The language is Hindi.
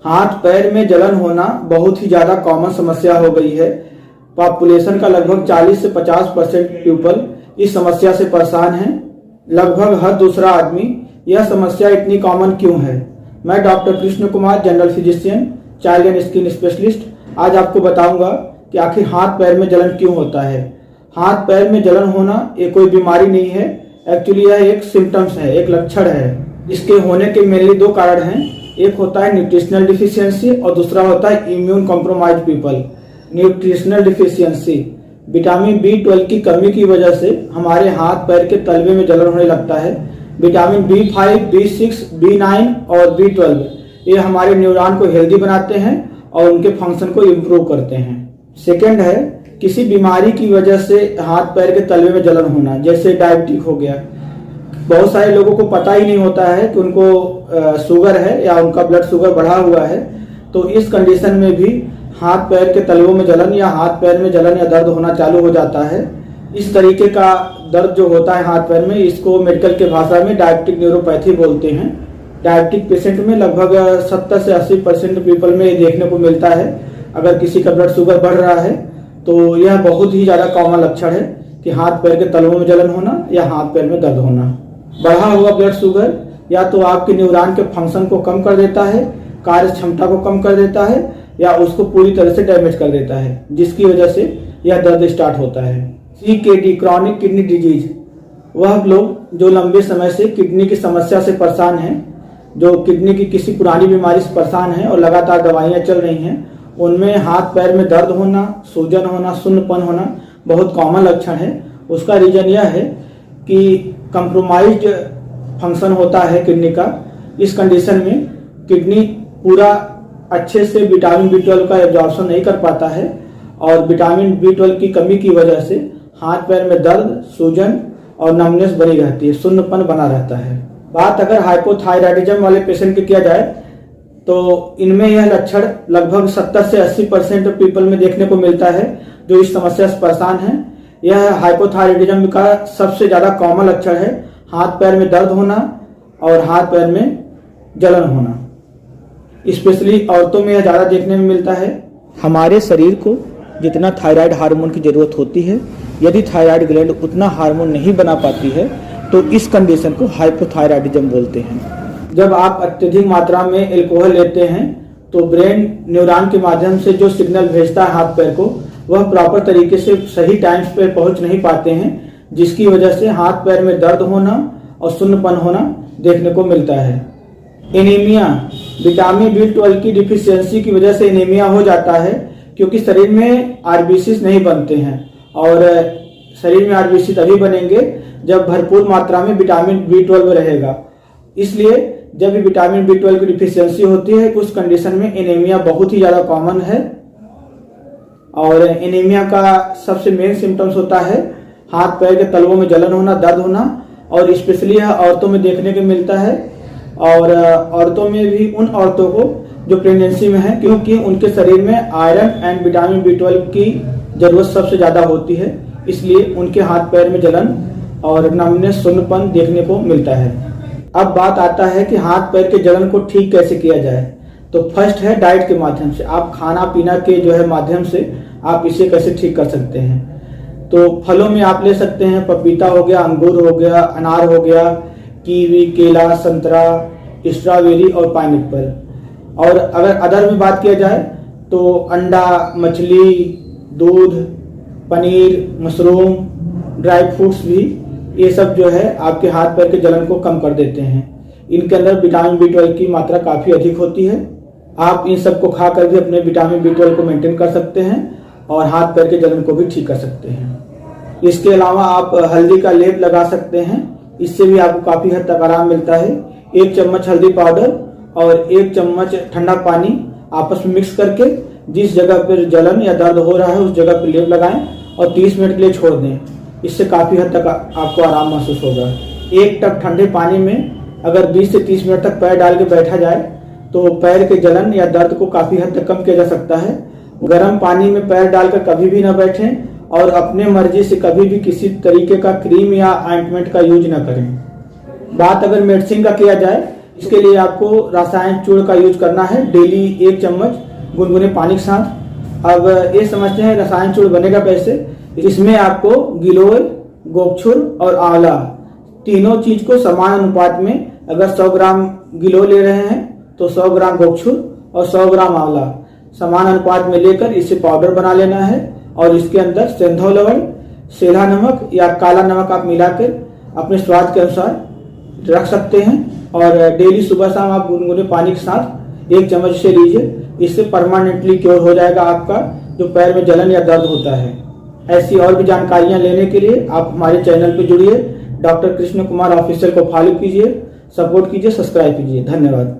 हाथ पैर में जलन होना बहुत ही ज़्यादा कॉमन समस्या हो गई है। पॉपुलेशन का लगभग 40 से 50% पीपल इस समस्या से परेशान हैं। लगभग हर दूसरा आदमी। यह समस्या इतनी कॉमन क्यों है? मैं doctor Krishna Kumar, general physician, child and skin specialist, आज आपको बताऊंगा कि आखिर हाथ पैर में जलन क्यों होता है। हाथ पैर में जलन होना ये कोई बीमारी नहीं है, एक्चुअली यह एक सिम्टम्स है, एक लक्षण है। इसके होने के मेनली दो कारण हैं। एक होता है न्यूट्रिशनल डिफिशियंसी और दूसरा होता है immune compromise people. Nutritional deficiency, vitamin B12 की कमी की वजह से हमारे हाथ पैर के तलवे में जलन होने लगता है। विटामिन B5, B6, B9 और B12 ये हमारे न्यूरॉन को हेल्दी बनाते हैं और उनके फंक्शन को इम्प्रूव करते हैं। सेकेंड है किसी बीमारी की वजह से हाथ पैर के तलवे में जलन होना, जैसे डायबिटिक हो गया। बहुत सारे लोगों को पता ही नहीं होता है कि उनको शुगर है या उनका ब्लड शुगर बढ़ा हुआ है, तो इस कंडीशन में भी हाथ पैर के तलवों में जलन या हाथ पैर में जलन या दर्द होना चालू हो जाता है। इस तरीके का दर्द जो होता है हाथ पैर में, इसको मेडिकल के भाषा में डायबिटिक न्यूरोपैथी बोलते हैं। डायबिटिक पेशेंट में लगभग 70 से 80% पीपल में देखने को मिलता है। अगर किसी का ब्लड शुगर बढ़ रहा है तो यह बहुत ही ज़्यादा कॉमन लक्षण है कि हाथ पैर के तलवों में जलन होना या हाथ पैर में दर्द होना। बढ़ा हुआ ब्लड शुगर या तो आपके न्यूरॉन के फंक्शन को कम कर देता है, कार्य क्षमता को कम कर देता है, या उसको पूरी तरह से डैमेज कर देता है, जिसकी वजह से यह दर्द स्टार्ट होता है। CKD, क्रॉनिक किडनी डिजीज, वह लोग जो लंबे समय से किडनी की समस्या से परेशान हैं, जो किडनी की किसी पुरानी बीमारी से परेशान हैं और लगातार दवाइयाँ चल रही हैं, उनमें हाथ पैर में दर्द होना, सूजन होना, शून्यपन होना बहुत कॉमन लक्षण है। उसका रीजन यह है कि कंप्रोमाइज्ड फंक्शन होता है किडनी का। इस कंडीशन में किडनी पूरा अच्छे से विटामिन B12 का एब्जॉर्प्शन नहीं कर पाता है और विटामिन B12 की कमी की वजह से हाथ पैर में दर्द, सूजन और नमनेस बनी रहती है, शून्यपन बना रहता है। बात अगर हाइपोथायराइडिज्म वाले पेशेंट की किया जाए तो इनमें यह लक्षण लगभग 70 से 80% पीपल में देखने को मिलता है जो इस समस्या से परेशान हैं। यह हाइपोथायराइडिज्म का सबसे ज़्यादा कॉमन लक्षण है, हाथ पैर में दर्द होना और हाथ पैर में जलन होना। स्पेशली औरतों में यह ज़्यादा देखने में मिलता है। हमारे शरीर को जितना थायराइड हार्मोन की ज़रूरत होती है, यदि थायराइड ग्लैंड उतना हार्मोन नहीं बना पाती है तो इस कंडीशन को हाइपोथायराइडिज्म बोलते हैं। जब आप अत्यधिक मात्रा में एल्कोहल लेते हैं तो ब्रेन न्यूरॉन के माध्यम से जो सिग्नल भेजता है हाथ पैर को, वह प्रॉपर तरीके से सही टाइम्स पे पहुंच नहीं पाते हैं, जिसकी वजह से हाथ पैर में दर्द होना और शून्यपन होना देखने को मिलता है। एनीमिया, विटामिन B12 की डिफिशियंसी की वजह से एनीमिया हो जाता है, क्योंकि शरीर में RBCs नहीं बनते हैं और शरीर में RBC तभी बनेंगे जब भरपूर मात्रा में विटामिन B12 रहेगा। इसलिए जब भी विटामिन B12 की डिफिशियंसी होती है उस कंडीशन में एनीमिया बहुत ही ज़्यादा कॉमन है। और एनीमिया का सबसे मेन सिम्टम्स होता है हाथ पैर के तलवों में जलन होना, दर्द होना, और स्पेशली यह औरतों में देखने को मिलता है। और औरतों में भी उन औरतों को जो प्रेगनेंसी में है, क्योंकि उनके शरीर में आयरन एंड विटामिन B12 की जरूरत सबसे ज़्यादा होती है, इसलिए उनके हाथ पैर में जलन और नमनेस, शून्यपन देखने को मिलता है। अब बात आता है कि हाथ पैर के जलन को ठीक कैसे किया जाए। तो फर्स्ट है डाइट के माध्यम से, आप खाना पीना के जो है माध्यम से आप इसे कैसे ठीक कर सकते हैं। तो फलों में आप ले सकते हैं, पपीता हो गया, अंगूर हो गया, अनार हो गया, कीवी, केला, संतरा, स्ट्रॉबेरी और पाइनएप्पल। और अगर अदर में बात किया जाए तो अंडा, मछली, दूध, पनीर, मशरूम, ड्राई फ्रूट्स भी, ये सब जो है आपके हाथ पैर के जलन को कम कर देते हैं। इनके अंदर विटामिन B12 की मात्रा काफ़ी अधिक होती है। आप इन सब को खाकर भी अपने विटामिन B12 को मेंटेन कर सकते हैं और हाथ पैर के जलन को भी ठीक कर सकते हैं। इसके अलावा आप हल्दी का लेप लगा सकते हैं, इससे भी आपको काफ़ी हद तक आराम मिलता है। 1 चम्मच हल्दी पाउडर और 1 चम्मच ठंडा पानी आपस में मिक्स करके जिस जगह पर जलन या दर्द हो रहा है उस जगह पर लेप लगाएं और 30 मिनट के लिए छोड़ दें। इससे काफ़ी हद तक आपको आराम महसूस होगा। 1 टब ठंडे पानी में अगर 20 से 30 मिनट तक पैर डाल के बैठा जाए तो पैर के जलन या दर्द को काफ़ी हद तक कम किया जा सकता है। गर्म पानी में पैर डालकर कभी भी ना बैठें और अपने मर्जी से कभी भी किसी तरीके का क्रीम या ऑइंटमेंट का यूज ना करें। बात अगर मेडिसिन का किया जाए इसके लिए आपको रसायन चूर्ण का यूज करना है डेली 1 चम्मच गुनगुने पानी के साथ। अब ये समझते हैं रसायन चूर्ण बनेगा कैसे। इसमें आपको गिलोय, गोक्षुर और आंवला तीनों चीज को समान अनुपात में, अगर 100 ग्राम गिलोय ले रहे हैं तो 100 ग्राम गोक्षुर और 100 ग्राम आंवला समान अनुपात में लेकर इसे पाउडर बना लेना है और इसके अंदर सेंधव लवण, सेंधा नमक या काला नमक आप मिलाकर अपने स्वाद के अनुसार रख सकते हैं और डेली सुबह शाम आप गुनगुने पानी के साथ 1 चम्मच से लीजिए। इससे परमानेंटली क्योर हो जाएगा आपका जो पैर में जलन या दर्द होता है। ऐसी और भी जानकारियां लेने के लिए आप हमारे चैनल पर जुड़िए। डॉक्टर कृष्ण कुमार ऑफिशियल को फॉलो कीजिए, सपोर्ट कीजिए, सब्सक्राइब कीजिए। धन्यवाद।